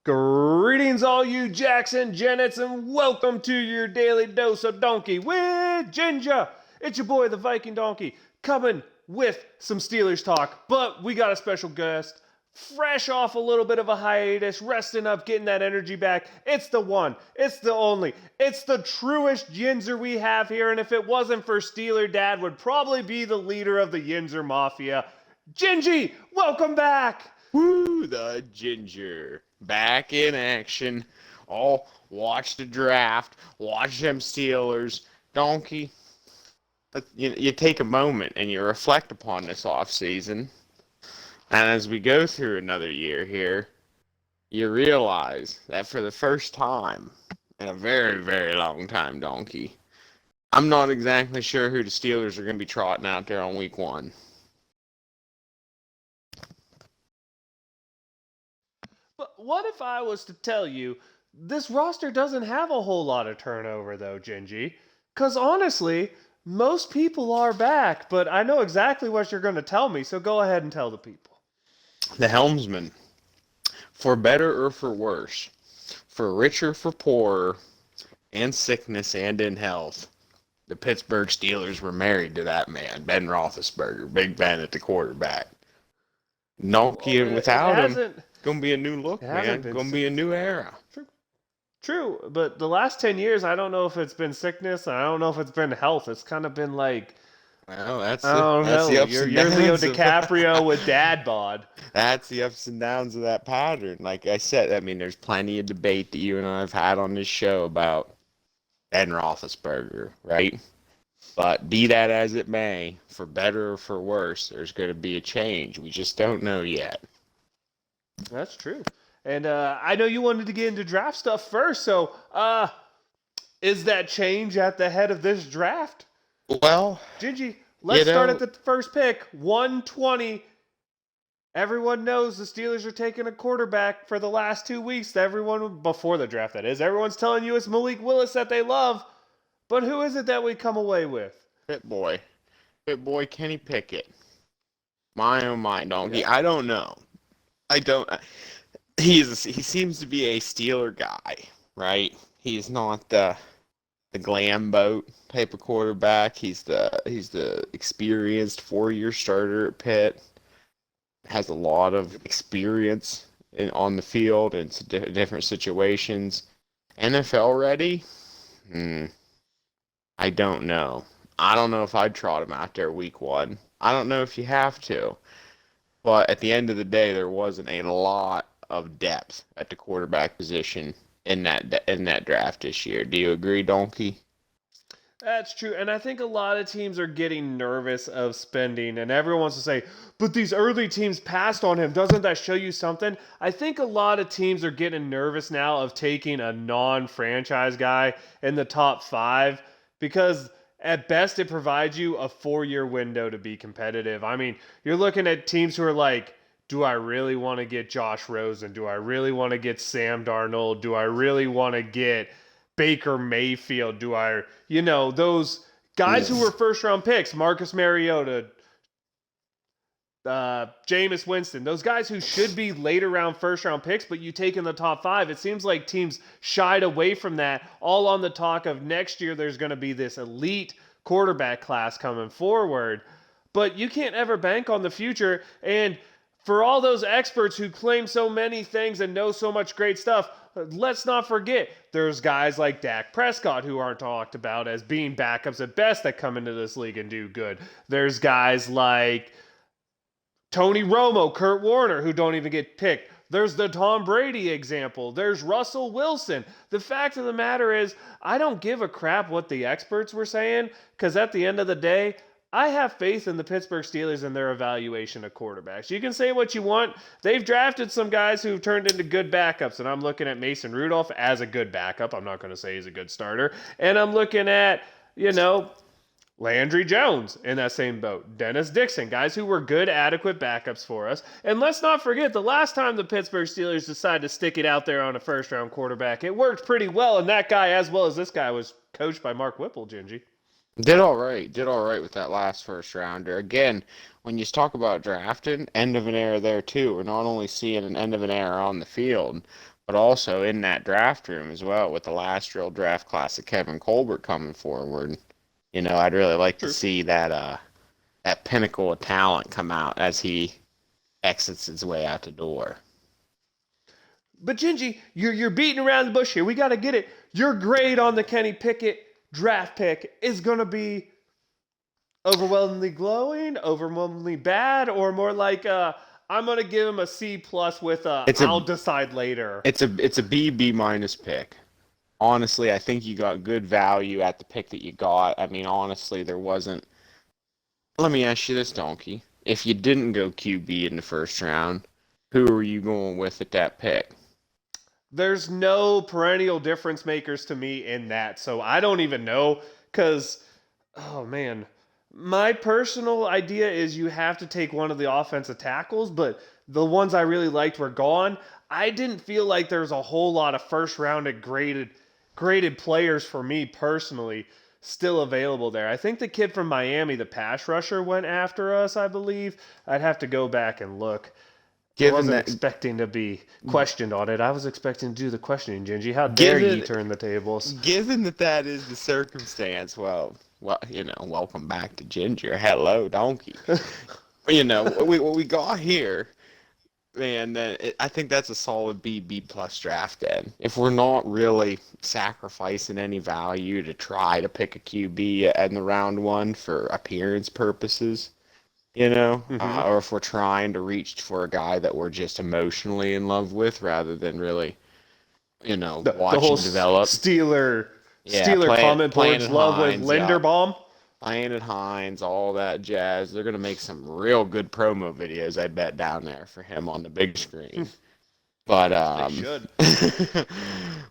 Greetings, all you Jackson Jennets, and welcome to your daily dose of donkey with Ginger. It's your boy, the Viking Donkey, coming with some Steelers talk, but we got a special guest, fresh off a little bit of a hiatus, resting up, getting that energy back. It's the one, it's the only, it's the truest Yinzer we have here, and if it wasn't for Steeler Dad, would probably be the leader of the Yinzer Mafia. Gingy, welcome back! Woo, the Ginger. Back in action. Oh, watch the draft. Watch them Steelers. Donkey, you take a moment and you reflect upon this offseason. And as we go through another year here, you realize that for the first time in a very, very long time, Donkey, I'm not exactly sure who the Steelers are going to be trotting out there on week 1. But what if I was to tell you this roster doesn't have a whole lot of turnover, though, Gingy? Because honestly, most people are back, but I know exactly what you're going to tell me, so go ahead and tell the people. The helmsman, for better or for worse, for richer, for poorer, in sickness and in health, the Pittsburgh Steelers were married to that man, Ben Roethlisberger, Big Ben at the quarterback. Donkey, without him, gonna be a new look, man. Gonna be a new era. True, but the last 10 years, I don't know if it's been sickness. I don't know if it's been health. It's kind of been like, well, that's the ups you're and downs Leo DiCaprio with dad bod. That's the ups and downs of that pattern. Like I said, I mean, there's plenty of debate that you and I have had on this show about Ben Roethlisberger, right? But be that as it may, for better or for worse, there's going to be a change. We just don't know yet. That's true. And I know you wanted to get into draft stuff first, so is that change at the head of this draft? Well, Gingy, let's start at the first pick, 120. Everyone knows the Steelers are taking a quarterback for the last 2 weeks. Everyone, before the draft, that is. Everyone's telling you it's Malik Willis that they love. But who is it that we come away with? Pit boy Kenny Pickett. My oh my, Donkey. Yeah. I don't know. He seems to be a Steeler guy, right? He's not the glam boat type of quarterback. He's the experienced 4-year starter at Pitt. Has a lot of experience on the field in different situations. NFL ready? I don't know. I don't know if I'd trot him out there week 1. I don't know if you have to. But at the end of the day, there wasn't a lot of depth at the quarterback position in that draft this year. Do you agree, Donkey? That's true, and I think a lot of teams are getting nervous of spending, and everyone wants to say, but these early teams passed on him. Doesn't that show you something? I think a lot of teams are getting nervous now of taking a non-franchise guy in the top 5 because at best it provides you a 4-year window to be competitive. I mean, you're looking at teams who are like, do I really want to get Josh Rosen? Do I really want to get Sam Darnold? Do I really want to get Baker Mayfield? Do I, those guys who were first-round picks, Marcus Mariota, Jameis Winston, those guys who should be later-round first-round picks, but you take in the top 5, it seems like teams shied away from that, all on the talk of next year there's going to be this elite quarterback class coming forward. But you can't ever bank on the future, and for all those experts who claim so many things and know so much great stuff, let's not forget there's guys like Dak Prescott who aren't talked about as being backups at best that come into this league and do good. There's guys like Tony Romo, Kurt Warner, who don't even get picked. There's the Tom Brady example. There's Russell Wilson. The fact of the matter is, I don't give a crap what the experts were saying, because at the end of the day, I have faith in the Pittsburgh Steelers and their evaluation of quarterbacks. You can say what you want. They've drafted some guys who've turned into good backups, and I'm looking at Mason Rudolph as a good backup. I'm not going to say he's a good starter. And I'm looking at, Landry Jones in that same boat. Dennis Dixon, guys who were good, adequate backups for us. And let's not forget, the last time the Pittsburgh Steelers decided to stick it out there on a first-round quarterback, it worked pretty well, and that guy, as well as this guy, was coached by Mark Whipple, Gingy. Did all right. Did all right with that last first rounder. Again, when you talk about drafting, end of an era there too. We're not only seeing an end of an era on the field, but also in that draft room as well with the last real draft class of Kevin Colbert coming forward. I'd really like to True. see that pinnacle of talent come out as he exits his way out the door. But Gingy, you're beating around the bush here. We got to get it. Your grade on the Kenny Pickett draft pick is going to be overwhelmingly glowing, overwhelmingly bad, or more like I'm going to give him a C plus with It's I'll a decide later. it's a B minus pick. Honestly, I think you got good value at the pick that you got. I mean, honestly, there wasn't. Let me ask you this, Donkey. If you didn't go QB in the first round, who are you going with at that pick? There's no perennial difference makers to me in that, so I don't even know because, oh man, my personal idea is you have to take one of the offensive tackles, but the ones I really liked were gone. I didn't feel like there's a whole lot of first rounded graded players for me personally still available there. I think the kid from Miami, the pass rusher, went after us, I believe. I'd have to go back and look. I Given wasn't that, expecting to be questioned on it. I was expecting to do the questioning, Gingy. How dare given ye turn the tables? given that that is the circumstance, welcome back to Ginger. Hello, Donkey. What we got here, man. I think that's a solid B plus draft. Then, if we're not really sacrificing any value to try to pick a QB in the round one for appearance purposes, Mm-hmm. or if we're trying to reach for a guy that we're just emotionally in love with rather than really, The whole watching develop. Yeah, Steeler comment playing boards at love with Hines, yeah, Linderbaum. playing at Hines, all that jazz. They're gonna make some real good promo videos, I bet, down there for him on the big screen. But They should.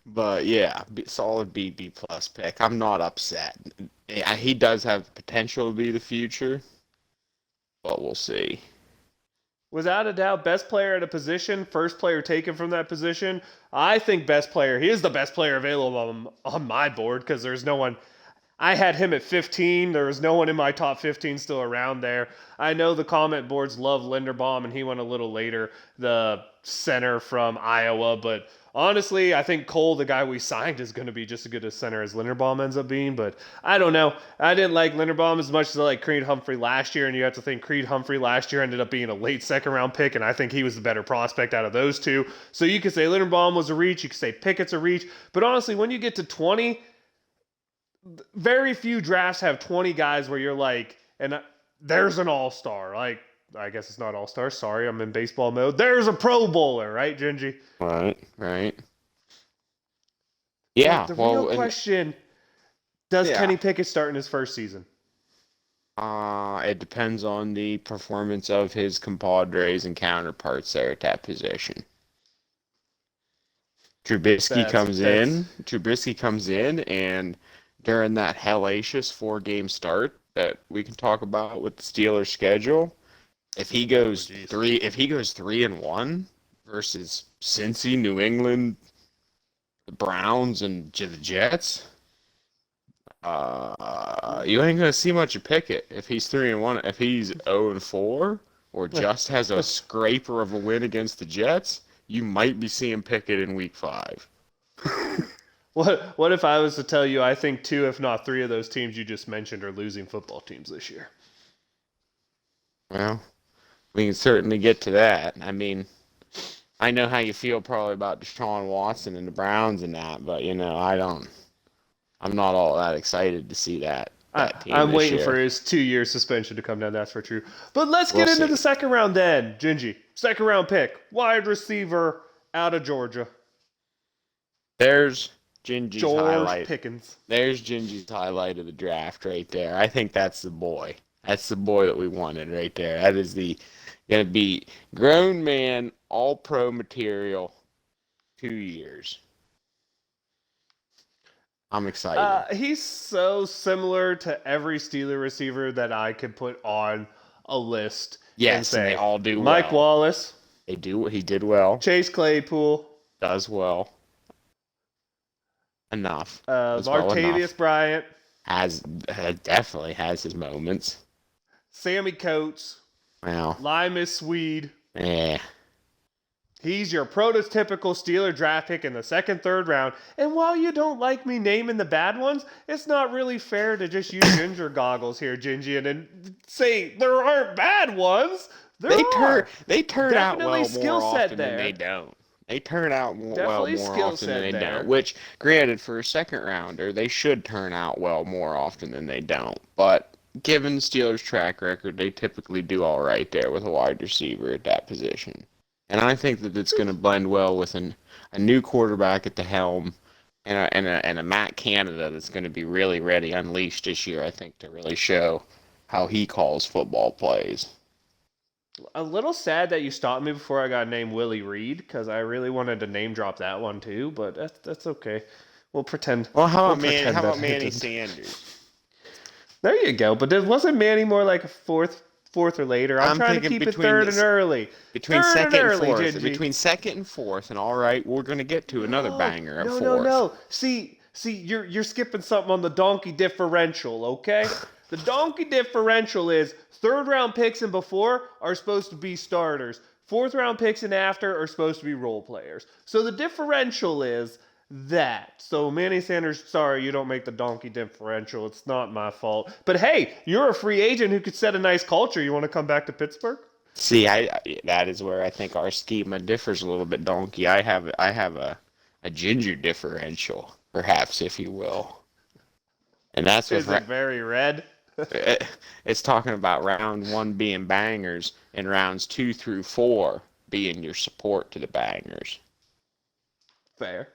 but yeah, solid B plus pick. I'm not upset. Yeah, he does have the potential to be the future, but we'll see. Without a doubt, best player at a position, first player taken from that position. I think best player. He is the best player available on my board because there's no one. I had him at 15. There was no one in my top 15 still around there. I know the comment boards love Linderbaum, and he went a little later, the center from Iowa. But honestly, I think Cole, the guy we signed, is going to be just as good a center as Linderbaum ends up being. But I don't know. I didn't like Linderbaum as much as I like Creed Humphrey last year, and you have to think Creed Humphrey last year ended up being a late second round pick, and I think he was the better prospect out of those two. So you could say Linderbaum was a reach, you could say Pickett's a reach, but honestly, when you get to 20, very few drafts have 20 guys where you're like, and there's an all-star. Like, I guess it's not all-star. Sorry, I'm in baseball mode. There's a Pro Bowler, right, Gingy? Right. But Yeah, the real well, and question, does yeah, Kenny Pickett start in his first season? it depends on the performance of his compadres and counterparts there at that position. That's Trubisky comes in, and during that hellacious 4 game start that we can talk about with the Steelers schedule, oh jeez. if he goes 3-1 versus Cincy, New England, the Browns, and the Jets, you ain't gonna see much of Pickett if he's 3-1. If he's 0-4 or just has a scraper of a win against the Jets, you might be seeing Pickett in Week 5. What if I was to tell you I think two, if not three, of those teams you just mentioned are losing football teams this year? Well, we can certainly get to that. I mean, I know how you feel probably about Deshaun Watson and the Browns and that, but I don't. I'm not all that excited to see that team I'm this waiting for year. his 2 year suspension to come down. That's for true. But let's We'll get into see. the second round then, Gingy. Second round pick, wide receiver out of Georgia, There's Gingy's George highlight. Pickens. There's Gingy's highlight of the draft right there. I think that's the boy. That's the boy that we wanted right there. That is the gonna be grown man, all pro material, 2 years. I'm excited. He's so similar to every Steeler receiver that I could put on a list and Yes, and they say all do Mike well. Wallace, They do. He did well. Chase Claypool, Does well. Enough. Does well Martavius enough. Bryant. definitely has his moments. Sammy Coates, Well, Limas Swede. yeah. He's your prototypical Steeler draft pick in the second, third round. And while you don't like me naming the bad ones, it's not really fair to just use ginger goggles here, Gingy, and say there aren't bad ones. There are. They turn out Definitely well skill more set often than they there. don't. They turn out well Definitely more skill often than set they there. don't. Which, granted, for a second rounder, they should turn out well more often than they don't. But given the Steelers' track record, they typically do all right there with a wide receiver at that position. And I think that it's going to blend well with a new quarterback at the helm and a Matt Canada that's going to be really ready, unleashed this year, I think, to really show how he calls football plays. A little sad that you stopped me before I got named Willie Reed because I really wanted to name drop that one too, but that's okay. We'll pretend. Well, how We'll about Manny? pretend How that about it Manny didn't. Sanders? There you go. But wasn't Manny more like a fourth or later? I'm trying to thinking keep it third and early. between Third second and early, fourth, Gingy. between second and fourth, and all right, we're gonna get to another banger of fourth. No. See, you're skipping something on the donkey differential, okay? The donkey differential is third round picks and before are supposed to be starters. Fourth round picks and after are supposed to be role players. So the differential is that. So Manny Sanders, sorry, you don't make the donkey differential. It's not my fault. But hey, you're a free agent who could set a nice culture. You want to come back to Pittsburgh? See, that is where I think our schema differs a little bit, Donkey. I have a ginger differential, perhaps, if you will, and that's Is with it very red? it's talking about round one being bangers and rounds 2 through 4 being your support to the bangers. Fair.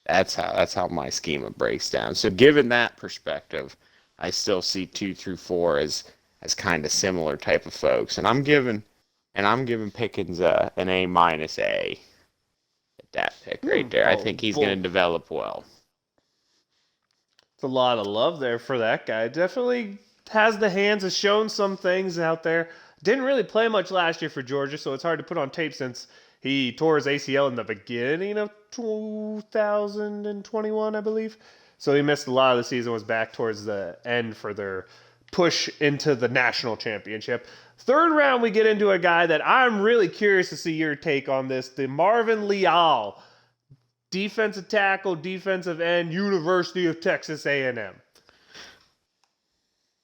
That's how my schema breaks down. So given that perspective, I still see 2 through 4 as kind of similar type of folks, and I'm giving Pickens an A minus A at that pick right there. I think he's going to develop well. It's a lot of love there for that guy. Definitely has the hands, has shown some things out there. Didn't really play much last year for Georgia, so it's hard to put on tape since he tore his ACL in the beginning of 2021, I believe. So he missed a lot of the season, was back towards the end for their push into the national championship. Third round, we get into a guy that I'm really curious to see your take on this, the Marvin Leal, defensive tackle, defensive end, University of Texas A&M.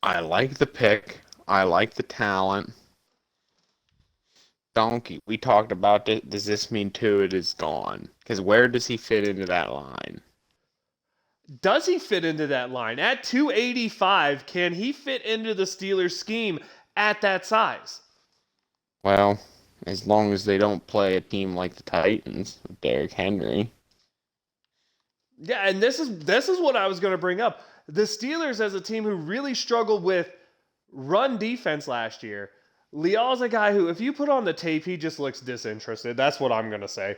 I like the pick. I like the talent. Donkey, we talked about it. Does this mean Tuitt is gone? Because where does he fit into that line? Does he fit into that line? At 285, can he fit into the Steelers scheme at that size? Well, as long as they don't play a team like the Titans with Derrick Henry. Yeah, and this is what I was going to bring up. The Steelers as a team who really struggled with run defense last year. Leal's a guy who, if you put on the tape, he just looks disinterested. That's what I'm going to say.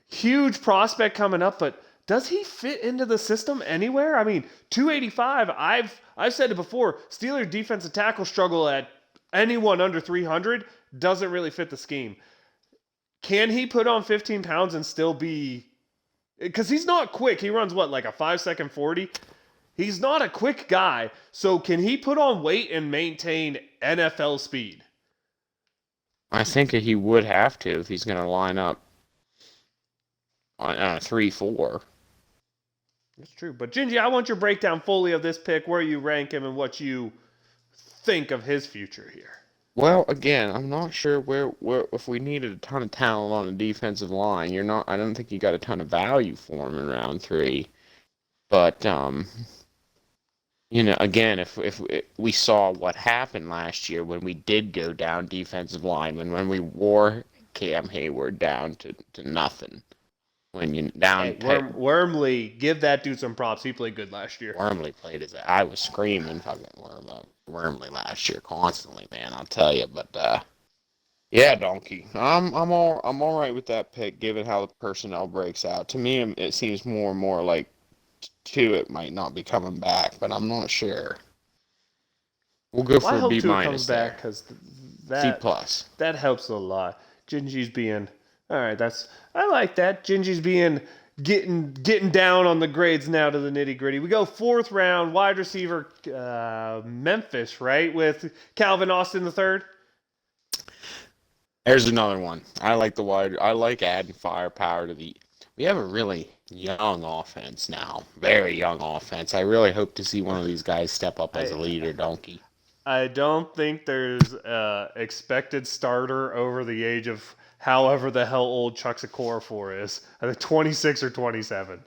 Huge prospect coming up, but does he fit into the system anywhere? I mean, 285, I've said it before, Steelers defensive tackle struggle at anyone under 300 doesn't really fit the scheme. Can he put on 15 pounds and still be... Because he's not quick. He runs, like a 5-second 40? He's not a quick guy. So can he put on weight and maintain NFL speed? I think he would have to if he's going to line up on a 3-4. That's true. But Gingy, I want your breakdown fully of this pick, where you rank him and what you think of his future here. Well, again, I'm not sure where if we needed a ton of talent on the defensive line. I don't think you got a ton of value for him in round 3. But again, if we saw what happened last year when we did go down defensive linemen, when we wore Cam Hayward down to nothing. When you down Wormley, give that dude some props. He played good last year. Wormley played I was screaming fucking Wormley last year constantly, man. I'll tell you, but yeah, Donkey. I'm all right with that pick, given how the personnel breaks out. To me, it seems more and more like Tuitt might not be coming back, but I'm not sure. We'll go for a B minus there. Because C plus. That helps a lot. Gingy's being... All right, I like that. Gingy's being getting down on the grades now to the nitty gritty. We go 4th round, wide receiver, Memphis, right, with Calvin Austin III. There's another one. I like adding firepower to the. We have a really young offense now. Very young offense. I really hope to see one of these guys step up as a leader, Donkey. I don't think there's expected starter over the age of however the hell old Chuck Okorafor is. I think 26 or 27.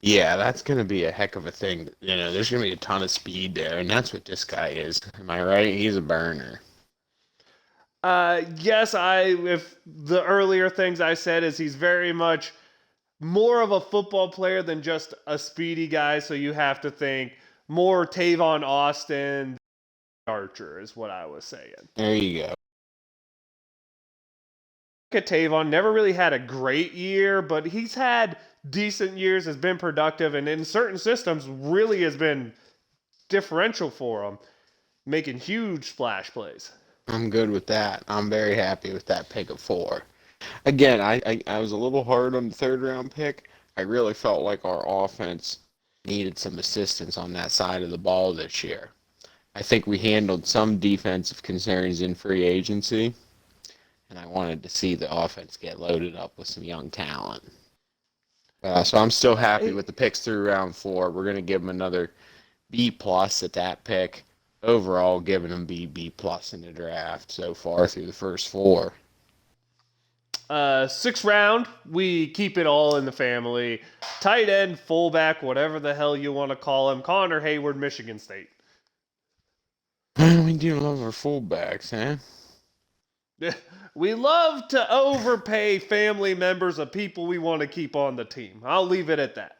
Yeah, that's going to be a heck of a thing. There's going to be a ton of speed there, and that's what this guy is. Am I right? He's a burner. Yes, if the earlier things I said is he's very much more of a football player than just a speedy guy, so you have to think more Tavon Austin Archer is what I was saying. There you go. Tavon never really had a great year, but he's had decent years, has been productive, and in certain systems really has been differential for him, making huge splash plays. I'm good with that. I'm very happy with that pick of 4. Again, I was a little hard on the 3rd round pick. I really felt like our offense needed some assistance on that side of the ball this year. I think we handled some defensive concerns in free agency, and I wanted to see the offense get loaded up with some young talent. So I'm still happy with the picks through round 4. We're going to give them another B+ at that pick. Overall, giving them B+ in the draft so far through the first 4. 6th round, we keep it all in the family. Tight end, fullback, whatever the hell you want to call him. Connor Hayward, Michigan State. We do love our fullbacks, huh? We love to overpay family members of people we want to keep on the team. I'll leave it at that.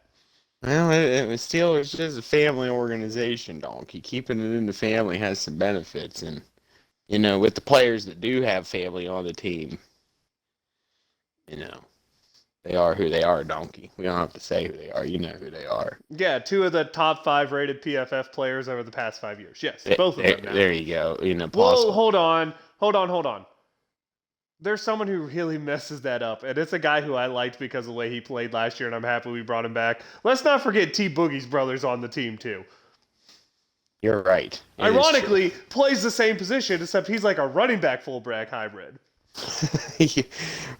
Well, Steelers is a family organization, Donkey. Keeping it in the family has some benefits, and with the players that do have family on the team, they are who they are, Donkey. We don't have to say who they are. You know who they are. Yeah, 2 of the top 5 rated PFF players over the past 5 years. Yes, both of them now. There you go. Whoa, hold on. There's someone who really messes that up, and it's a guy who I liked because of the way he played last year, and I'm happy we brought him back. Let's not forget T. Boogie's brother's on the team, too. You're right. Ironically, plays the same position, except he's like a running back fullback hybrid.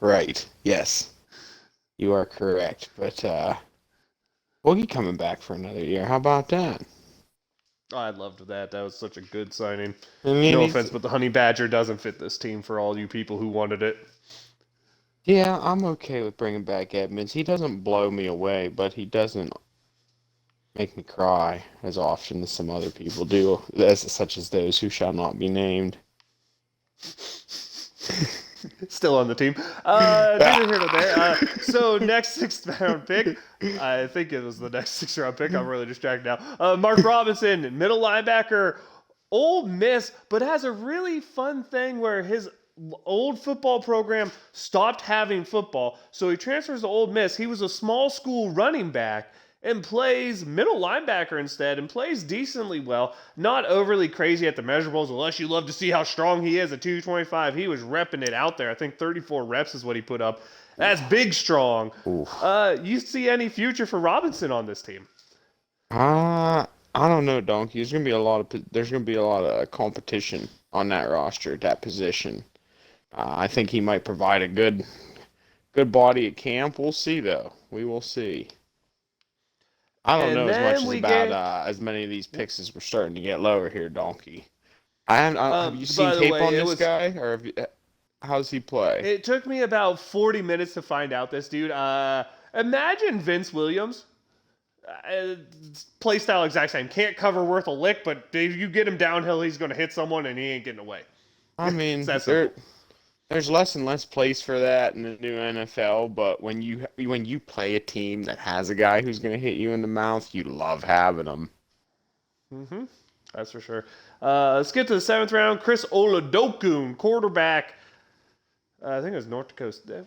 Right. Yes. You are correct. But Boogie coming back for another year. How about that? Oh, I loved that. That was such a good signing. I No offense, but the Honey Badger doesn't fit this team for all you people who wanted it. Yeah, I'm okay with bringing back Edmonds. He doesn't blow me away, but he doesn't make me cry as often as some other people do, such as those who shall not be named. Still on the team. Neither here nor there. So next 6th round pick, I think it was the next 6th round pick. I'm really distracted now. Mark Robinson, middle linebacker, Ole Miss, but has a really fun thing where his old football program stopped having football, so he transfers to Ole Miss. He was a small school running back and plays middle linebacker instead and plays decently well. Not overly crazy at the measurables, unless you love to see how strong he is at 225. He was repping it out there. I think 34 reps is what he put up. That's big strong. You see any future for Robinson on this team? I don't know, Donkey. There's gonna be a lot of competition on that roster at that position. I think he might provide a good body at camp. We'll see, though. We will see. I don't know as much about as many of these picks as we're starting to get lower here, Donkey. Have you seen tape on this guy, or how's he play? It took me about 40 minutes to find out this dude. Imagine Vince Williams. Play style exact same. Can't cover worth a lick, but if you get him downhill, he's going to hit someone, and he ain't getting away. I mean, there's less and less place for that in the new NFL, but when you play a team that has a guy who's going to hit you in the mouth, you love having him. Mm-hmm. That's for sure. Let's get to the 7th round. Chris Oladokun, quarterback. I think it was North Dakota.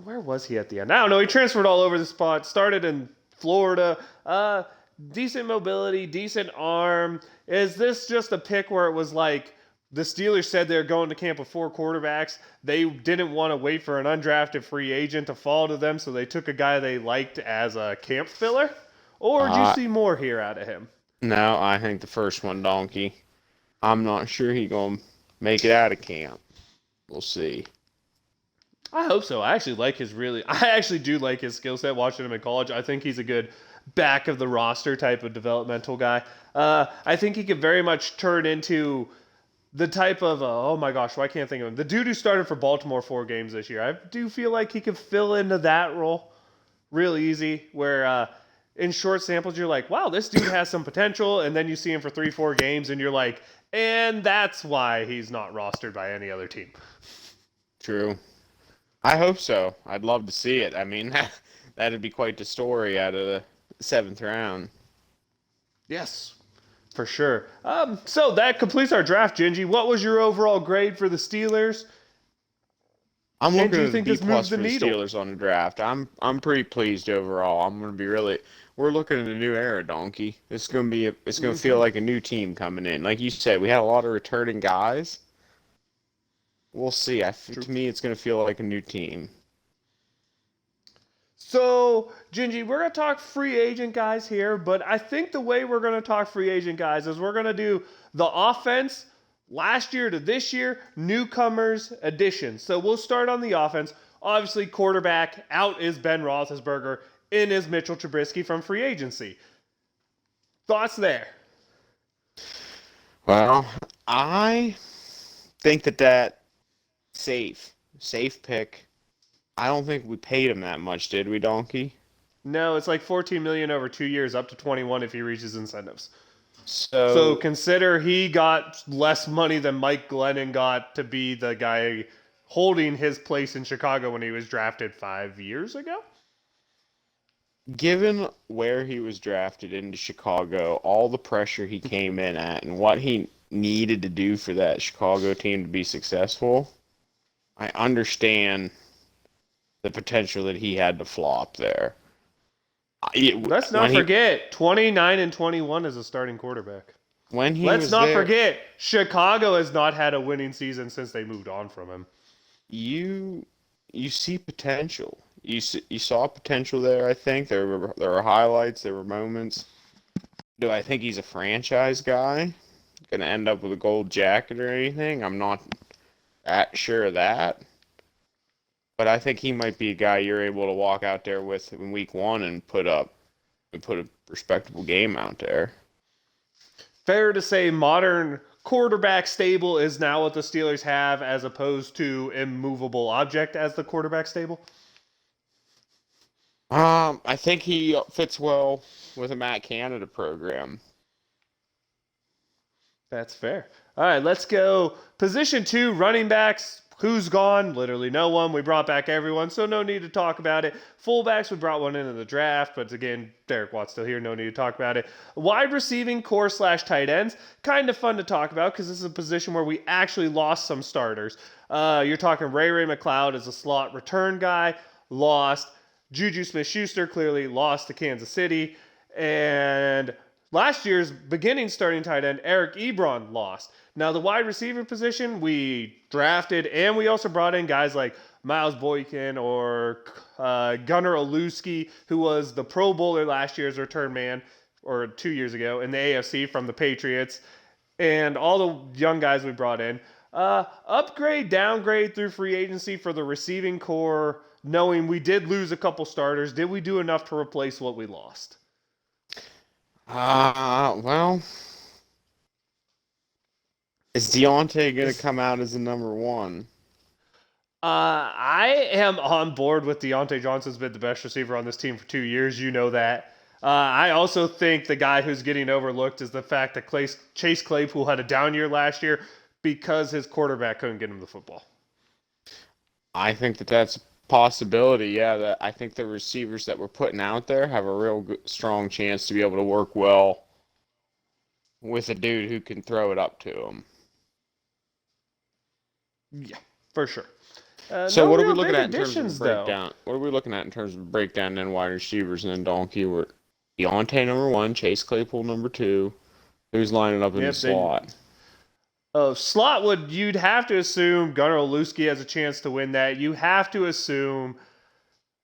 Where was he at the end? I don't know. He transferred all over the spot. Started in Florida. Decent mobility, decent arm. Is this just a pick where it was like The Steelers said they're going to camp with 4 quarterbacks. They didn't want to wait for an undrafted free agent to fall to them, so they took a guy they liked as a camp filler. Or did you Uh, see more here out of him? no, I think the first one, Donkey. I'm not sure he gonna make it out of camp. We'll see. I hope so. I actually do like his skill set watching him in college. I think he's a good back of the roster type of developmental guy. I think he could very much turn into the type of, oh my gosh, why can't I think of him? The dude who started for Baltimore 4 games this year. I do feel like he could fill into that role real easy, where in short samples, you're like, wow, this dude has some potential. And then you see him for 3, 4 games and you're like, and that's why he's not rostered by any other team. True. I hope so. I'd love to see it. I mean, that'd be quite the story out of the 7th round. Yes, for sure. So that completes our draft, Gingy. What was your overall grade for the Steelers? I'm And looking do you at the think B this moves plus the for the needle? Steelers on the draft. I'm pretty pleased overall. I'm gonna be really. We're looking at a new era, Donkey. It's gonna be. It's gonna feel like a new team coming in. Like you said, we had a lot of returning guys. We'll see. To me, it's gonna feel like a new team. So, Gingy, we're going to talk free agent guys here, but I think the way we're going to talk free agent guys is we're going to do the offense last year to this year, newcomers, additions. So we'll start on the offense. Obviously, quarterback out is Ben Roethlisberger, in is Mitchell Trubisky from free agency. Thoughts there? Well, I think that safe pick. I don't think we paid him that much, did we, Donkey? No, it's like 14 million over 2 years, up to 21 if he reaches incentives. So So consider he got less money than Mike Glennon got to be the guy holding his place in Chicago when he was drafted 5 years ago. given where he was drafted into Chicago, all the pressure he came in at, and what he needed to do for that Chicago team to be successful, I understand the potential that he had to flop there. Let's not forget 29 and 21 as a starting quarterback. When he Let's was not there, forget Chicago has not had a winning season since they moved on from him. you see potential. You saw potential there. I think there were highlights. There were moments. Do I think he's a franchise guy? Going to end up with a gold jacket or anything? I'm not that sure of that. But I think he might be a guy you're able to walk out there with in week 1 and put a respectable game out there. Fair to say modern quarterback stable is now what the Steelers have as opposed to immovable object as the quarterback stable? I think he fits well with a Matt Canada program. That's fair. All right, let's go. Position 2, running backs. Who's gone? Literally no one. We brought back everyone, so no need to talk about it. Fullbacks, we brought one into the draft, but again, Derek Watt's still here. No need to talk about it. Wide receiving core / tight ends. Kind of fun to talk about because this is a position where we actually lost some starters. You're talking Ray McLeod as a slot return guy. Lost. Juju Smith-Schuster clearly lost to Kansas City. And last year's beginning starting tight end, Eric Ebron, lost. Now, the wide receiver position, we drafted, and we also brought in guys like Miles Boykin or Gunnar Olszewski, who was the Pro Bowler last year's return man, or 2 years ago, in the AFC from the Patriots, and all the young guys we brought in. Upgrade, downgrade through free agency for the receiving core, knowing we did lose a couple starters. Did we do enough to replace what we lost? Well, is Deontay going to come out as the number 1? I am on board with Deontay Johnson's been the best receiver on this team for 2 years. You know that. I also think the guy who's getting overlooked is the fact that Chase Claypool had a down year last year because his quarterback couldn't get him the football. I think that's a possibility. Yeah, that I think the receivers that we're putting out there have a real strong chance to be able to work well with a dude who can throw it up to him. Yeah, for sure. So what are we looking at in terms of breakdown? What are we looking at in terms of breakdown and wide receivers and then Donkey? We're Deontay number 1, Chase Claypool number 2. Who's lining up in the slot? Slot you'd have to assume Gunnar Olszewski has a chance to win that. You have to assume,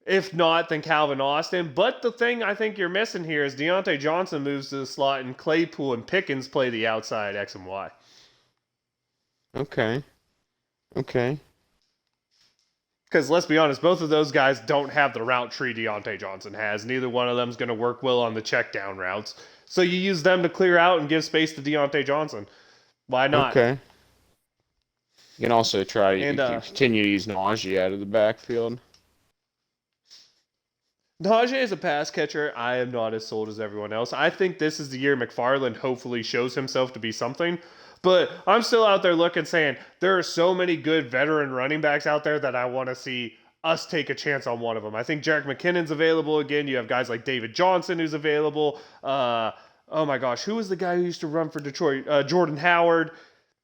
if not, then Calvin Austin. But the thing I think you're missing here is Deontay Johnson moves to the slot and Claypool and Pickens play the outside X and Y. Okay. Okay. Because let's be honest, both of those guys don't have the route tree Deontay Johnson has. Neither one of them is going to work well on the check down routes. So you use them to clear out and give space to Deontay Johnson. Why not? Okay. You can also try to And, continue to use Najee out of the backfield. Najee is a pass catcher. I am not as sold as everyone else. I think this is the year McFarland hopefully shows himself to be something. But I'm still out there looking, saying there are so many good veteran running backs out there that I want to see us take a chance on one of them. I think Jerick McKinnon's available again. You have guys like David Johnson who's available. Oh my gosh, who was the guy who used to run for Detroit? Jordan Howard.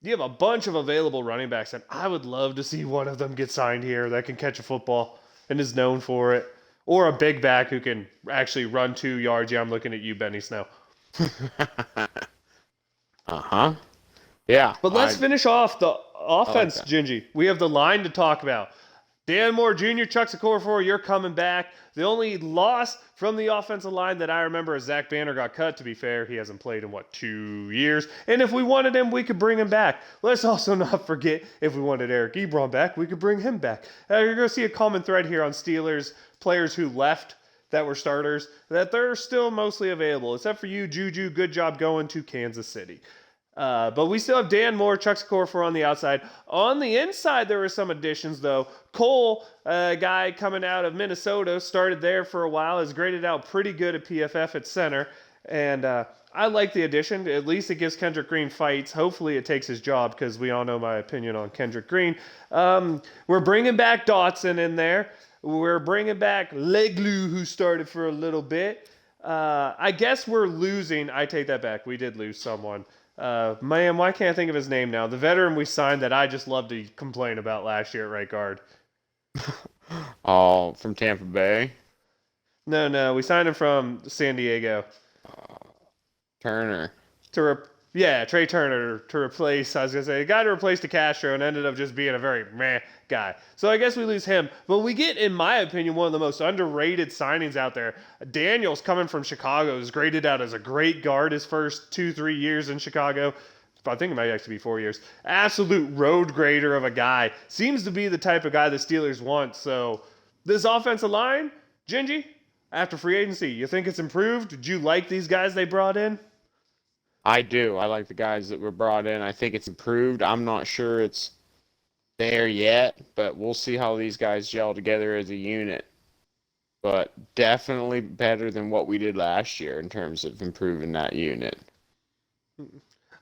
You have a bunch of available running backs, and I would love to see one of them get signed here that can catch a football and is known for it. Or a big back who can actually run 2 yards. Yeah, I'm looking at you, Benny Snow. Uh-huh. Yeah. But let's finish off the offense, Gingy. We have the line to talk about. Dan Moore Jr., Chuck Okorafor, you're coming back. The only loss from the offensive line that I remember is Zach Banner got cut. To be fair, he hasn't played in, 2 years? And if we wanted him, we could bring him back. Let's also not forget, if we wanted Eric Ebron back, we could bring him back. You're going to see a common thread here on Steelers players who left that were starters, that they're still mostly available, except for you, Juju. Good job going to Kansas City. But we still have Dan Moore, Chuck Okorafor on the outside. On the inside, there were some additions, though. Cole, a guy coming out of Minnesota, started there for a while, has graded out pretty good at PFF at center. And I like the addition. At least it gives Kendrick Green fights. Hopefully it takes his job, because we all know my opinion on Kendrick Green. We're bringing back Dotson in there. We're bringing back Leglu, who started for a little bit. I guess we're losing. I take that back. We did lose someone. Man, why can't I think of his name now? The veteran we signed that I just loved to complain about last year at right guard. Oh, from Tampa Bay? No, we signed him from San Diego. Turner. Trey Turner to replace, I was going to say, a guy to replace DeCastro, and ended up just being a very meh guy. So I guess we lose him. But we get, in my opinion, one of the most underrated signings out there. Daniels, coming from Chicago, is graded out as a great guard his first 2-3 years in Chicago. I think it might actually be 4 years. Absolute road grader of a guy. Seems to be the type of guy the Steelers want. So this offensive line, Gingy, after free agency, you think it's improved? Did you like these guys they brought in? I do. I like the guys that were brought in. I think it's improved. I'm not sure it's there yet, but we'll see how these guys gel together as a unit. But definitely better than what we did last year in terms of improving that unit.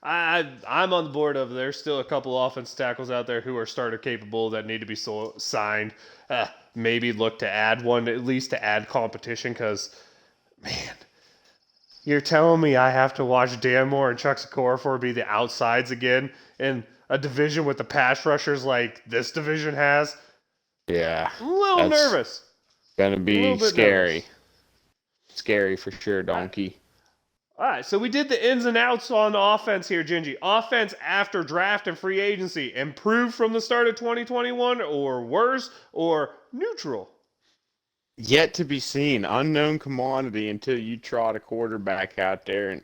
I'm on the board of there's still a couple offense tackles out there who are starter capable that need to be signed. Maybe look to add one, at least to add competition, because, man, you're telling me I have to watch Dan Moore and Chuck Okorafor be the outsides again in a division with the pass rushers like this division has? Yeah. I'm a little nervous. Gonna be scary. Nervous. Scary for sure, Donkey. All right, so we did the ins and outs on offense here, Gingy. Offense after draft and free agency, improved from the start of 2021, or worse, or neutral? Yet to be seen. Unknown commodity until you trot a quarterback out there and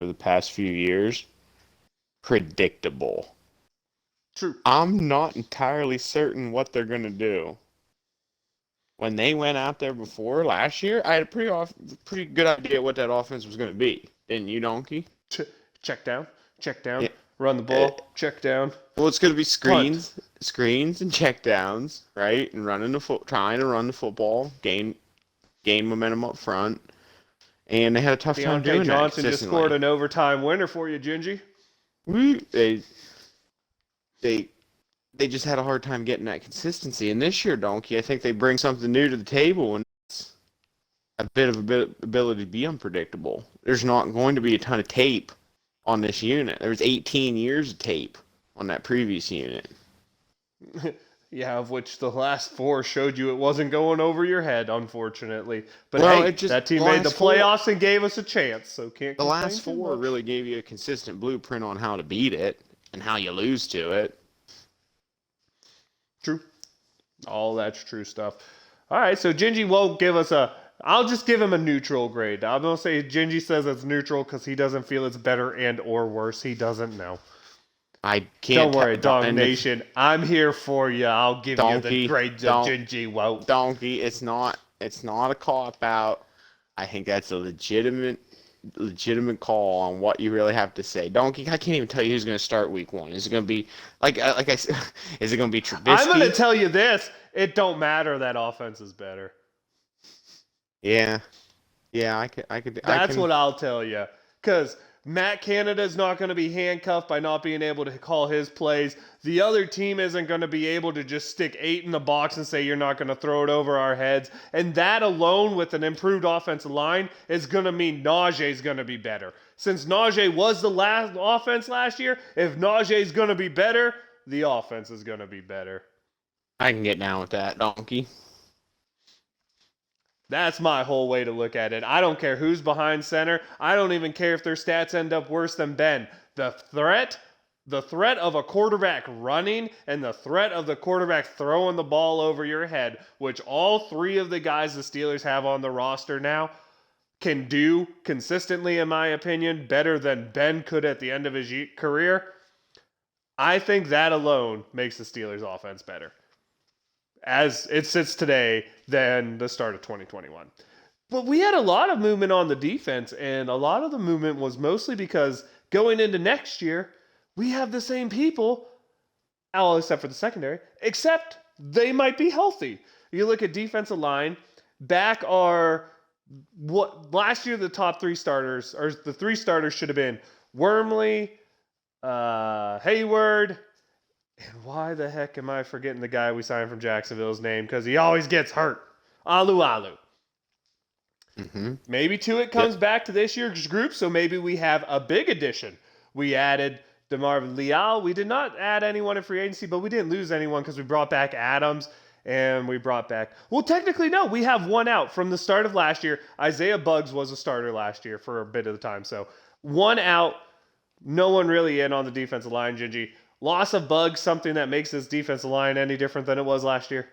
for the past few years, predictable. True. I'm not entirely certain what they're going to do. When they went out there before last year, I had a pretty good idea what that offense was going to be. Didn't you, Donkey? Check down, yeah. Run the ball, check down. Well, it's going to be screens and check downs, right? And trying to run the football, gain momentum up front. And they had a tough time doing that. Deontay Johnson just scored an overtime winner for you, Gingy. They just had a hard time getting that consistency. And this year, Donkey, I think they bring something new to the table, and it's a bit of ability to be unpredictable. There's not going to be a ton of tape on this unit. There was 18 years of tape on that previous unit. Yeah, of which the last 4 showed you it wasn't going over your head, unfortunately. But Well, hey, it just that team the made the last four. playoffs and gave us a chance, so can't The complain last too 4 much. really gave you a consistent blueprint on how to beat it and how you lose to it. True. All that's true stuff. All right, so Gingy won't give us a. I'll just give him a neutral grade. I'm gonna say Gingy says it's neutral because he doesn't feel it's better and or worse. He doesn't know. I Don't can't worry, tell. Dog Nation. I'm here for you. I'll give you the grades that Gingy won't. Donkey, it's not a cop out. I think that's a legitimate call on what you really have to say. Donkey, I can't even tell you who's going to start week 1. Is it going to be like I said? Is it going to be Trubisky? I'm going to tell you this: it don't matter that offense is better. Yeah, I could. That's what I'll tell you. Because Matt Canada's not going to be handcuffed by not being able to call his plays. The other team isn't going to be able to just stick 8 in the box and say you're not going to throw it over our heads. And that alone with an improved offensive line is going to mean Najee's going to be better. Since Najee was the last offense last year, if Najee's going to be better, the offense is going to be better. I can get down with that, Donkey. That's my whole way to look at it. I don't care who's behind center. I don't even care if their stats end up worse than Ben. The threat of a quarterback running and the threat of the quarterback throwing the ball over your head, which all 3 of the guys the Steelers have on the roster now can do consistently, in my opinion, better than Ben could at the end of his career. I think that alone makes the Steelers offense better as it sits today than the start of 2021. But we had a lot of movement on the defense, and a lot of the movement was mostly because going into next year, we have the same people, all except for the secondary, except they might be healthy. You look at defensive line, back are what last year the top 3 starters, or the 3 starters should have been Wormley, Hayward, and why the heck am I forgetting the guy we signed from Jacksonville's name? Because he always gets hurt. Alu. Mm-hmm. Maybe Tuitt comes back to this year's group, so maybe we have a big addition. We added DeMarvin Leal. We did not add anyone in free agency, but we didn't lose anyone because we brought back Adams and we brought back... Well, technically, no. We have one out from the start of last year. Isaiah Buggs was a starter last year for a bit of the time. So one out, no one really in on the defensive line, Gingy. Loss of Buggs, something that makes this defensive line any different than it was last year?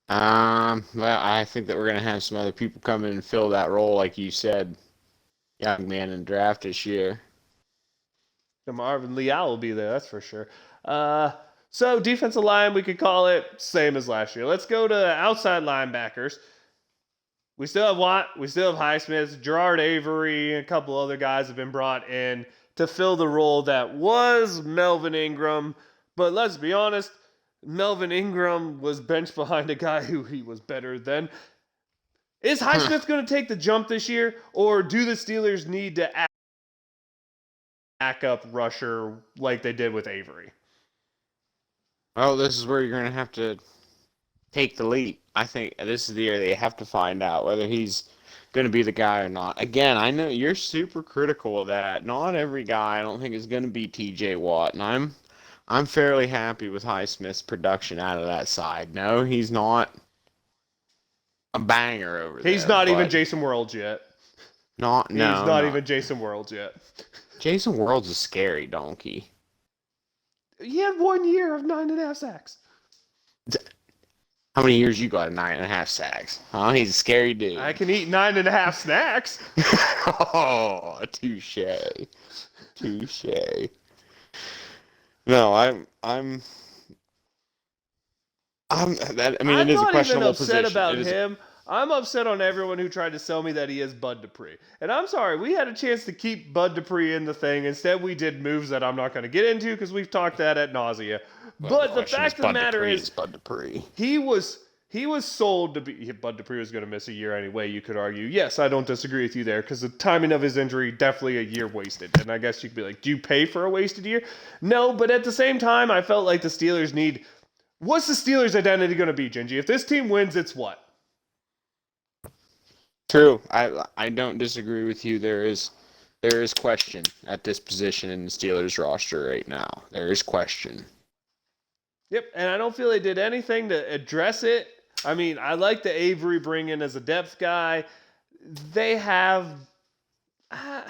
Well, I think that we're going to have some other people come in and fill that role, like you said. Young man in the draft this year. Marvin Leal will be there, that's for sure. So defensive line, we could call it same as last year. Let's go to outside linebackers. We still have Watt, we still have Highsmith, Gerard Avery, and a couple other guys have been brought in to fill the role that was Melvin Ingram. But let's be honest, Melvin Ingram was benched behind a guy who he was better than. Is Highsmith going to take the jump this year, or do the Steelers need to back up rusher like they did with Avery? Well, this is where you're going to have to take the leap. I think this is the year they have to find out whether he's going to be the guy or not. Again, I know you're super critical of that. Not every guy I don't think is going to be TJ Watt, and I'm fairly happy with Highsmith's production out of that side. No, he's not a banger over there. He's not even Jason Worlds yet. He's not even Jason Worlds yet. Jason Worlds is scary, donkey. He had 1 year of 9.5 sacks. How many years you got 9.5 sacks? Huh? He's a scary dude. I can eat 9.5 snacks. Oh, touche. No, I'm that. I mean, it is a questionable position. I'm not even upset about him. I'm upset on everyone who tried to sell me that he is Bud Dupree. And I'm sorry, we had a chance to keep Bud Dupree in the thing. Instead, we did moves that I'm not going to get into because we've talked that ad nausea. Well, but the fact of the matter is, Bud Dupree. He was sold to be. Bud Dupree was going to miss a year anyway, you could argue. Yes, I don't disagree with you there because the timing of his injury, definitely a year wasted. And I guess you could be like, do you pay for a wasted year? No, but at the same time, I felt like the Steelers need... What's the Steelers' identity going to be, Gingy? If this team wins, it's what? True. I don't disagree with you. There is question at this position in the Steelers roster right now. There is question. Yep, and I don't feel they did anything to address it. I mean, I like the Avery bring in as a depth guy. They have, uh,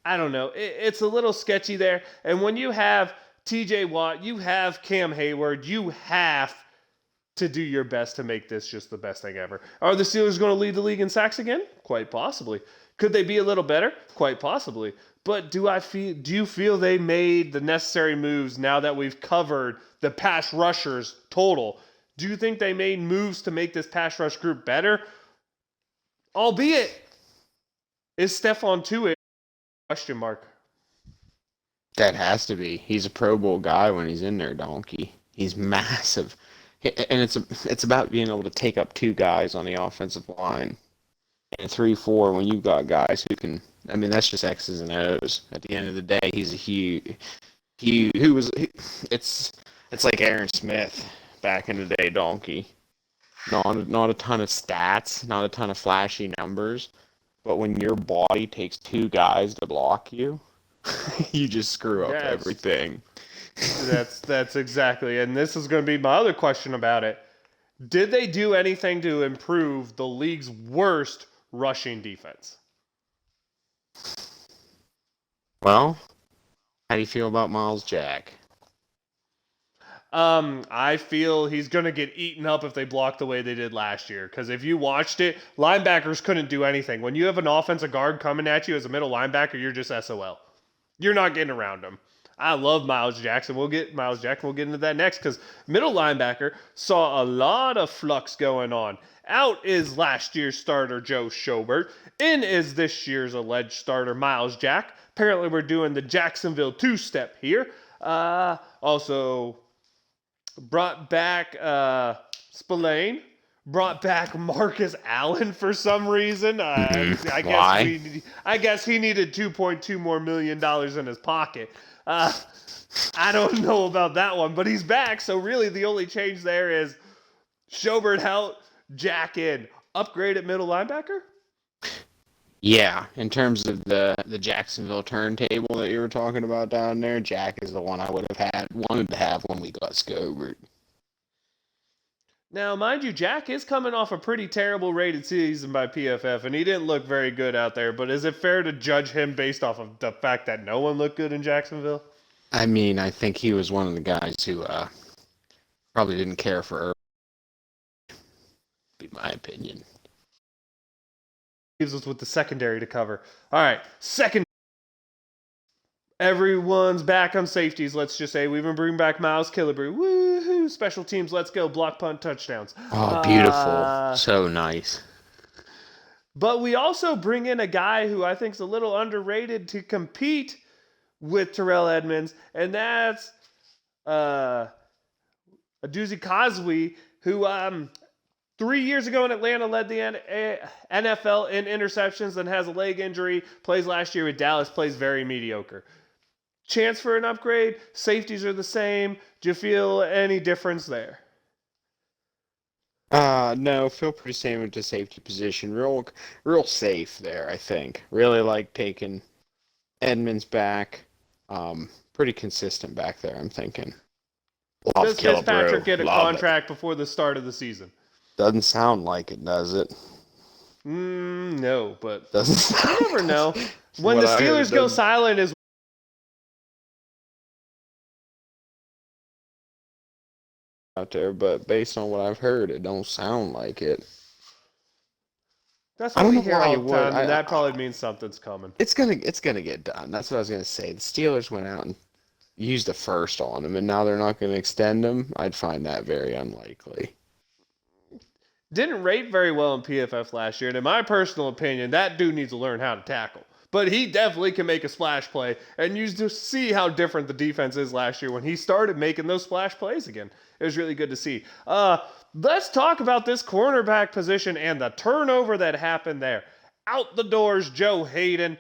I don't know, it's a little sketchy there. And when you have T.J. Watt, you have Cam Hayward, you have to do your best to make this just the best thing ever. Are the Steelers going to lead the league in sacks again? Quite possibly. Could they be a little better? Quite possibly. But do you feel they made the necessary moves now that we've covered the pass rushers total? Do you think they made moves to make this pass rush group better? Albeit, is Stephon Tuitt question mark? That has to be. He's a Pro Bowl guy when he's in there, donkey. He's massive. And it's about being able to take up two guys on the offensive line. And 3-4 when you've got guys who can. I mean, that's just X's and O's. At the end of the day, he's a huge. It's like Aaron Smith back in the day, donkey. Not a ton of stats, not a ton of flashy numbers, but when your body takes two guys to block you, you just screw up everything. That's exactly, and this is going to be my other question about it. Did they do anything to improve the league's worst rushing defense? Well, how do you feel about Miles Jack? I feel he's going to get eaten up if they block the way they did last year. Because if you watched it, linebackers couldn't do anything. When you have an offensive guard coming at you as a middle linebacker, you're just SOL. You're not getting around him. I love Miles Jackson. We'll get into that next because middle linebacker saw a lot of flux going on. Out is last year's starter Joe Schobert. In is this year's alleged starter Miles Jack. Apparently we're doing the Jacksonville two-step here. Also brought back Spillane. Brought back Marcus Allen for some reason. I guess he needed $2.2 million more in his pocket. I don't know about that one, but he's back. So really, the only change there is Schobert out, Jack in. Upgrade at middle linebacker. Yeah, in terms of the Jacksonville turntable that you were talking about down there, Jack is the one I wanted to have when we got Schobert. Now, mind you, Jack is coming off a pretty terrible rated season by PFF, and he didn't look very good out there. But is it fair to judge him based off of the fact that no one looked good in Jacksonville? I mean, I think he was one of the guys who probably didn't care for Irving, in my opinion. Leaves us with the secondary to cover. All right, second. Everyone's back on safeties, let's just say. We've been bringing back Miles Killebrew. Woohoo! Special teams, let's go. Block, punt, touchdowns. Oh, beautiful. So nice. But we also bring in a guy who I think is a little underrated to compete with Terrell Edmonds, and that's Aduzi Cosby, who 3 years ago in Atlanta led the NFL in interceptions and has a leg injury. Plays last year with Dallas, plays very mediocre. Chance for an upgrade? Safeties are the same. Do you feel any difference there? No, feel pretty same with the safety position. Real safe there, I think. Really like taking Edmonds back. Pretty consistent back there, I'm thinking. Does Fitzpatrick get a contract before the start of the season? Doesn't sound like it, does it? No, but doesn't. You never know. When the Steelers go silent is out there, but based on what I've heard, it don't sound like it. That's what we hear all the time, and that probably means something's coming. It's gonna get done. That's what I was gonna say. The Steelers went out and used a first on him, and now they're not gonna extend him. I'd find that very unlikely. Didn't rate very well in PFF last year, and in my personal opinion, that dude needs to learn how to tackle. But he definitely can make a splash play, and you just see how different the defense is last year when he started making those splash plays again. It was really good to see. Let's talk about this cornerback position and the turnover that happened there. Out the doors, Joe Hayden.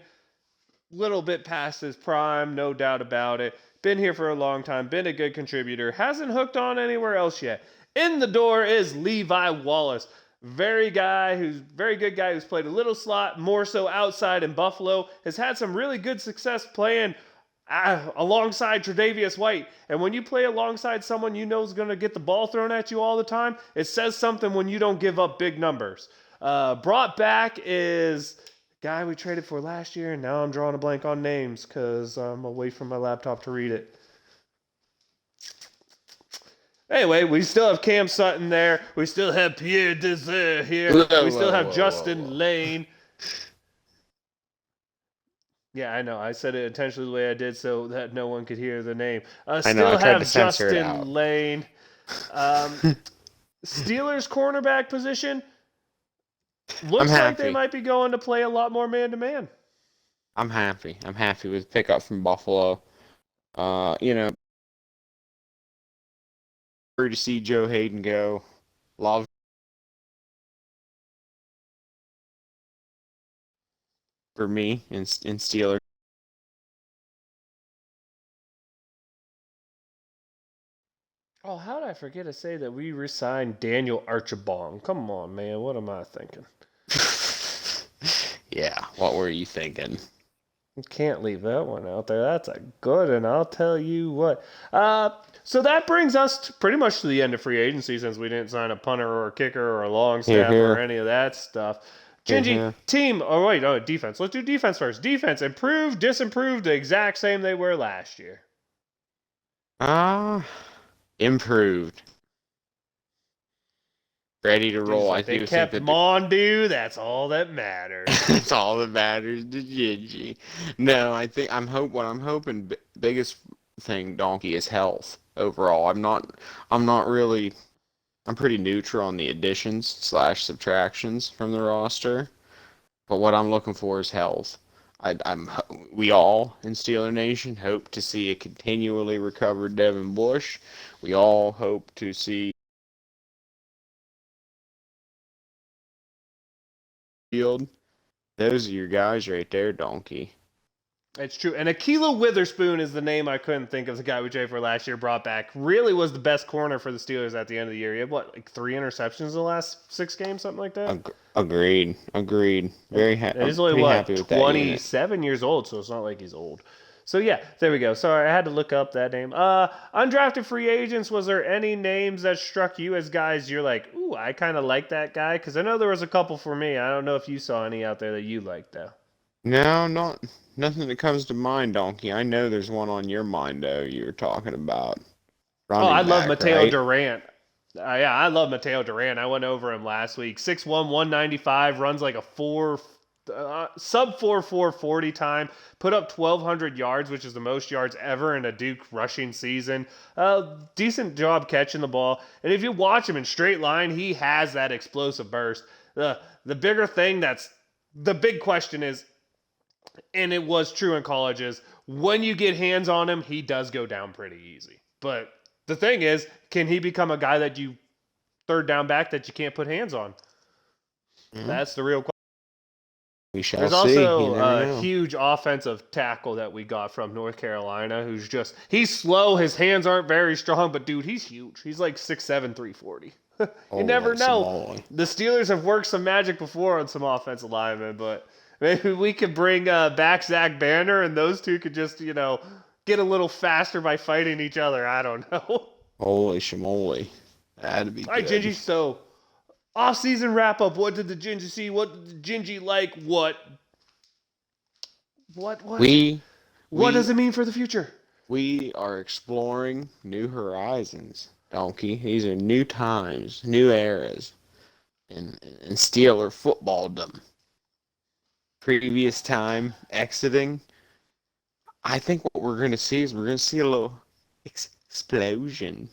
Little bit past his prime, no doubt about it. Been here for a long time, been a good contributor. Hasn't hooked on anywhere else yet. In the door is Levi Wallace. Very good guy who's played a little slot, more so outside in Buffalo. Has had some really good success playing alongside Tre'Davious White. And when you play alongside someone you know is going to get the ball thrown at you all the time, it says something when you don't give up big numbers. Brought back is guy we traded for last year, and now I'm drawing a blank on names because I'm away from my laptop to read it. Anyway, we still have Cam Sutton there. We still have Pierre Dessert here. We still have Justin Lane. Yeah, I know. I said it intentionally the way I did so that no one could hear the name. Still have Justin Lane. Steelers cornerback position. Looks like they might be going to play a lot more man-to-man. I'm happy. I'm happy with pickup from Buffalo. To see Joe Hayden go. Love for me in Steelers. Oh, how did I forget to say that we re-signed Daniel Archibong? Come on, man. What am I thinking? Yeah, what were you thinking? Can't leave that one out there. That's a good one, I'll tell you what. So that brings us pretty much to the end of free agency since we didn't sign a punter or a kicker or a long snapper or any of that stuff. Gingy, team. Oh, wait. Oh, defense. Let's do defense first. Defense, improved, disimproved, the exact same they were last year. Improved. Ready to roll. I think they kept Mondu. That's all that matters. That's all that matters to Gingy. No, what I'm hoping biggest thing, Donkey, is health overall. I'm pretty neutral on the additions / subtractions from the roster, but what I'm looking for is health. We all in Steeler Nation hope to see a continually recovered Devin Bush. We all hope to see Field. Those are your guys right there, Donkey. It's true. And Ahkello Witherspoon is the name I couldn't think of. The guy we traded for last year, brought back. Really was the best corner for the Steelers at the end of the year. He had, 3 interceptions in the last 6 games, something like that? Agreed. Very happy. He's only, 27 years old, so it's not like he's old. So, yeah, there we go. Sorry, I had to look up that name. Undrafted free agents, was there any names that struck you as guys you're like, ooh, I kind of like that guy? Because I know there was a couple for me. I don't know if you saw any out there that you liked, though. No, nothing that comes to mind, Donkey. I know there's one on your mind, though, you were talking about. I love Mateo Durant. Yeah, I love Mateo Durant. I went over him last week. 6'1", 195, runs like a sub 4.40 time. Put up 1,200 yards, which is the most yards ever in a Duke rushing season. Decent job catching the ball. And if you watch him in straight line, he has that explosive burst. The bigger thing the big question is, and it was true in colleges, when you get hands on him, he does go down pretty easy. But the thing is, can he become a guy that you third down back that you can't put hands on? Mm-hmm. That's the real question. We shall There's also a huge offensive tackle that we got from North Carolina he's slow, his hands aren't very strong, but dude, he's huge. He's like 6'7", 340. You never know. The Steelers have worked some magic before on some offensive linemen, but maybe we could bring back Zach Banner, and those two could just, get a little faster by fighting each other. I don't know. Holy shamoly. That'd be good. All right, Gingy, so off-season wrap-up. What did the Gingy see? What did the Gingy like? What does it mean for the future? We are exploring new horizons, Donkey. These are new times, new eras in Steeler footballdom. Previous time exiting. I think what we're going to see is a little explosion.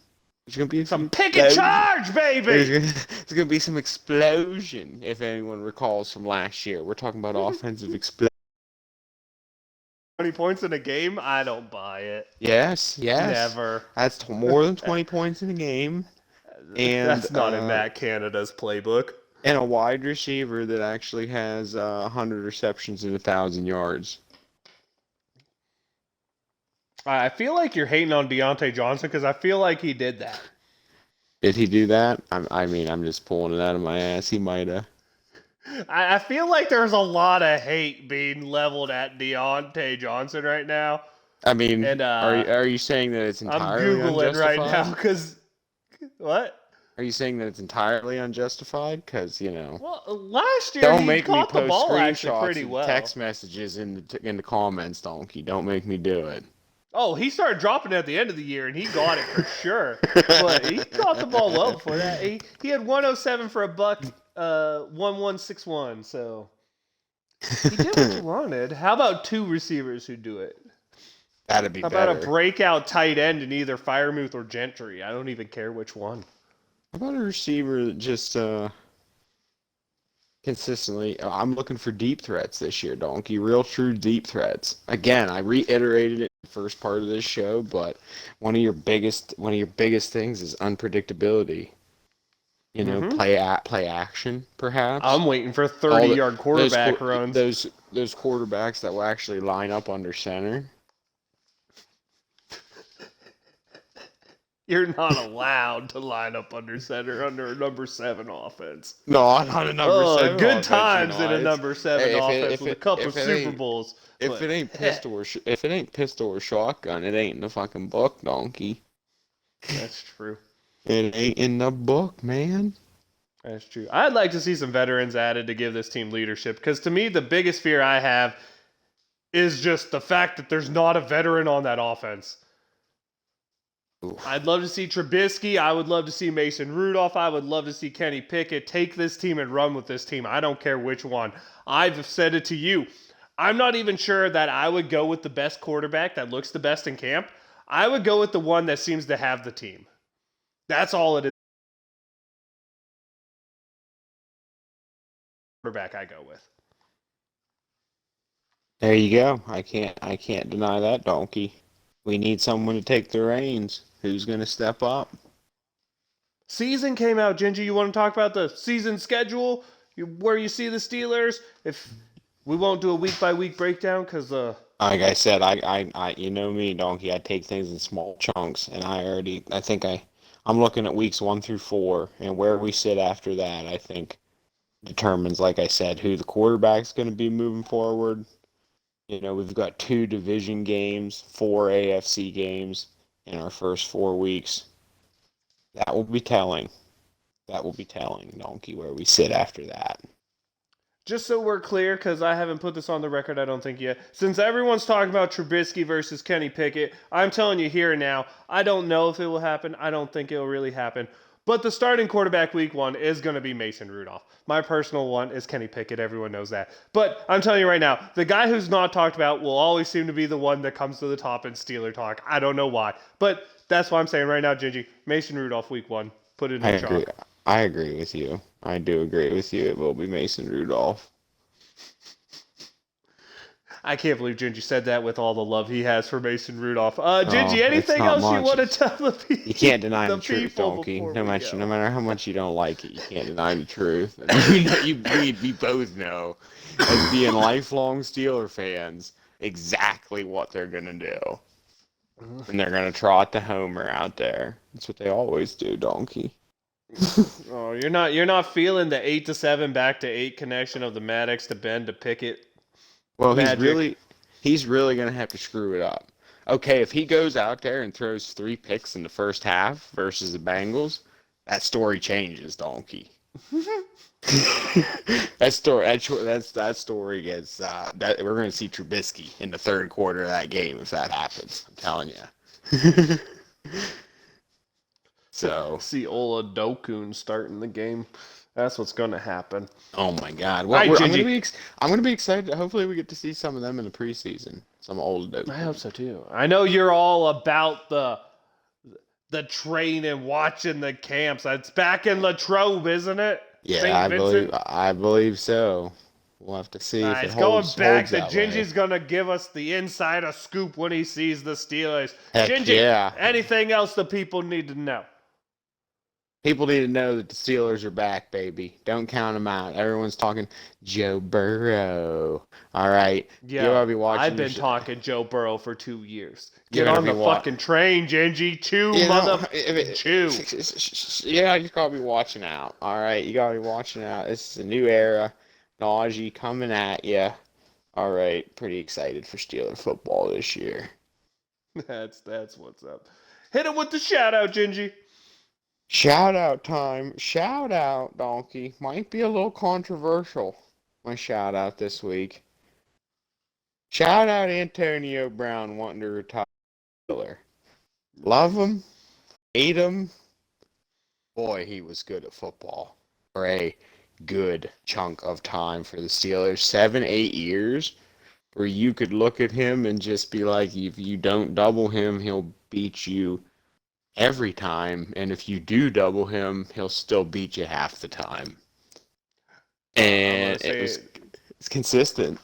There's going to be some pick and charge, baby! There's going to be some explosion, if anyone recalls from last year. We're talking about offensive explosion. 20 points in a game? I don't buy it. Yes. Never. That's more than 20 points in a game. And that's not in Matt Canada's playbook. And a wide receiver that actually has 100 receptions and 1,000 yards. I feel like you're hating on Deontay Johnson because I feel like he did that. Did he do that? I'm just pulling it out of my ass. He might have. I feel like there's a lot of hate being leveled at Deontay Johnson right now. I mean, And are you saying that it's I'm entirely Googling right unjustified? now because what? Are you saying that it's entirely unjustified? Because, Well, last year don't he make me caught the post ball actually screenshots pretty of the well. text messages in the comments, Donkey. Don't make me do it. Oh, he started dropping it at the end of the year, and he got it for sure. But he caught the ball well before that. He had 107 for a buck, 1161. So he did what you wanted. How about two receivers who do it? That'd be How about a better. breakout tight end in either Firemouth or Gentry? I don't even care which one. How about a receiver that just consistently? I'm looking for deep threats this year, Donkey. Real true deep threats. Again, I reiterated it in the first part of this show, but one of your biggest things is unpredictability. Play action, perhaps. I'm waiting for 30-yard quarterback runs. Those quarterbacks that will actually line up under center. You're not allowed to line up under center under a number 7 offense. No, not a number 7 good offense, times in a number 7 offense with a couple if it Super ain't- Bowls. If it ain't pistol or shotgun, it ain't in the fucking book, Donkey. That's true. It ain't in the book, man. That's true. I'd like to see some veterans added to give this team leadership because to me, the biggest fear I have is just the fact that there's not a veteran on that offense. Oof. I'd love to see Trubisky. I would love to see Mason Rudolph. I would love to see Kenny Pickett take this team and run with this team. I don't care which one. I've said it to you. I'm not even sure that I would go with the best quarterback that looks the best in camp. I would go with the one that seems to have the team. That's all it is. Quarterback I go with. There you go. I can't deny that, Donkey. We need someone to take the reins. Who's gonna step up? Season came out, Gingy. You want to talk about the season schedule? Where you see the Steelers? If we won't do a week-by-week breakdown because like I said, I you know me, Donkey. I take things in small chunks, and I'm looking at weeks 1 through 4, and where we sit after that, I think determines, like I said, who the quarterback's going to be moving forward. We've got 2 division games, 4 AFC games in our first 4 weeks. That will be telling. Donkey, where we sit after that. just so we're clear, because I haven't put this on the record, I don't think yet. Since everyone's talking about Trubisky versus Kenny Pickett, I'm telling you here and now, I don't know if it will happen. I don't think it will really happen. But the starting quarterback week 1 is going to be Mason Rudolph. My personal one is Kenny Pickett. Everyone knows that. But I'm telling you right now, the guy who's not talked about will always seem to be the one that comes to the top in Steeler talk. I don't know why. But that's what I'm saying right now, Gingy. Mason Rudolph week 1. Put it in the chalk. I agree with you. I do agree with you. It will be Mason Rudolph. I can't believe Gingy said that with all the love he has for Mason Rudolph. Gingy, anything else you want to tell the people? You can't deny the truth, Donkey. No matter how much you don't like it, you can't deny the truth. We both know, as being lifelong Steeler fans, exactly what they're gonna do. And they're gonna trot the homer out there. That's what they always do, Donkey. Oh, you're not feeling the 8-7 back to 8 connection of the Maddox to Ben to Pickett. Well, he's really gonna have to screw it up. Okay, if he goes out there and throws 3 picks in the first half versus the Bengals, that story changes, Donkey. that story gets we're gonna see Trubisky in the third quarter of that game if that happens. I'm telling you. So see Ola Dokun starting the game. That's what's going to happen. Oh my God! Well, right, I'm gonna be excited. Hopefully, we get to see some of them in the preseason. Some old Dokun. I hope so too. I know you're all about the train and watching the camps. It's back in Latrobe, isn't it? Yeah, I believe so. We'll have to see if it holds. Going back, the Gingy's going to give us the insider scoop when he sees the Steelers. Heck Gingy, yeah. Anything else the people need to know? People need to know that the Steelers are back, baby. Don't count them out. Everyone's talking Joe Burrow. All right. Yeah, be watching I've been talking Joe Burrow for 2 years. Get on the fucking train, Gingy. Chew. Yeah, you gotta be watching out. All right, you gotta be watching out. This is a new era. Najee coming at you. All right, pretty excited for Steeler football this year. That's what's up. Hit it with the shout out, Gingy. Shout out time. Shout out, Donkey. Might be a little controversial, my shout out this week. Shout out Antonio Brown wanting to retire. Love him, hate him. Boy, he was good at football for a good chunk of time for the Steelers. 7, 8 years where you could look at him and just be like, if you don't double him, he'll beat you every time. And if you do double him, he'll still beat you half the time. And it's consistent.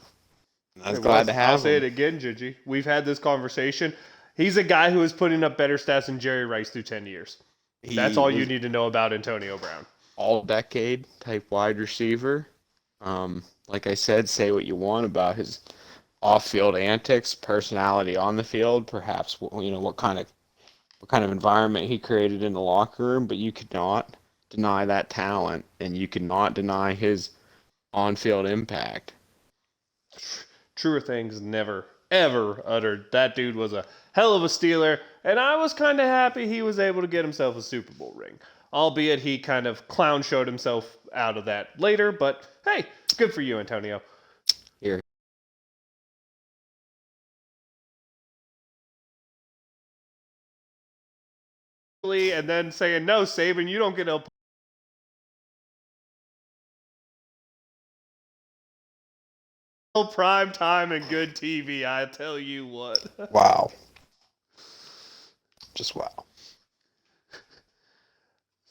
I was glad to have I'll him. say it again, Gingy. We've had this conversation. He's a guy who is putting up better stats than Jerry Rice through 10 years. That's all you need to know about Antonio Brown. All-decade type wide receiver. Like I said, say what you want about his off-field antics, personality on the field, perhaps what kind of environment he created in the locker room, but you could not deny that talent, and you could not deny his on-field impact. Truer things never, ever uttered. That dude was a hell of a Steeler, and I was kind of happy he was able to get himself a Super Bowl ring. Albeit he kind of clown showed himself out of that later, but hey, good for you, Antonio. Here. And then saying, no, Saban, you don't get a prime time and good TV, I tell you what. Wow. Just wow.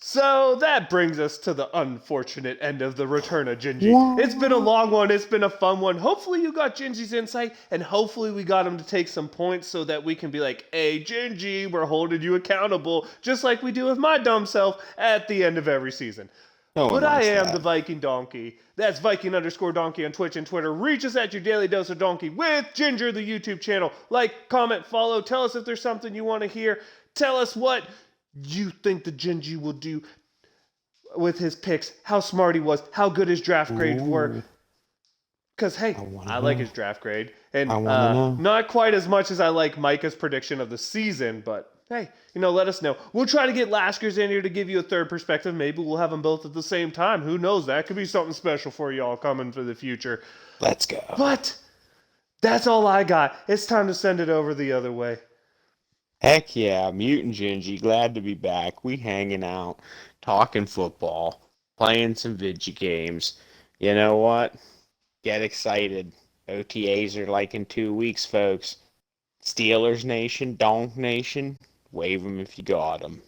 So that brings us to the unfortunate end of the return of Gingy. It's been a long one. It's been a fun one. Hopefully you got Gingy's insight, and hopefully we got him to take some points so that we can be like, hey, Gingy, we're holding you accountable, just like we do with my dumb self at the end of every season. But I am the Viking Donkey. That's Viking_Donkey on Twitch and Twitter. Reach us at your daily dose of donkey with Ginger, the YouTube channel. Like, comment, follow. Tell us if there's something you want to hear. Tell us what you think the Gingy will do with his picks, how smart he was, how good his draft grades were. Because, hey, I like his draft grade. And not quite as much as I like Micah's prediction of the season, but hey, let us know. We'll try to get Laskers in here to give you a third perspective. Maybe we'll have them both at the same time. Who knows? That could be something special for y'all coming for the future. Let's go. But that's all I got. It's time to send it over the other way. Heck yeah, Mutant Gingy, glad to be back. We hanging out, talking football, playing some video games. You know what? Get excited. OTAs are like in 2 weeks, folks. Steelers Nation, Donk Nation, wave them if you got them.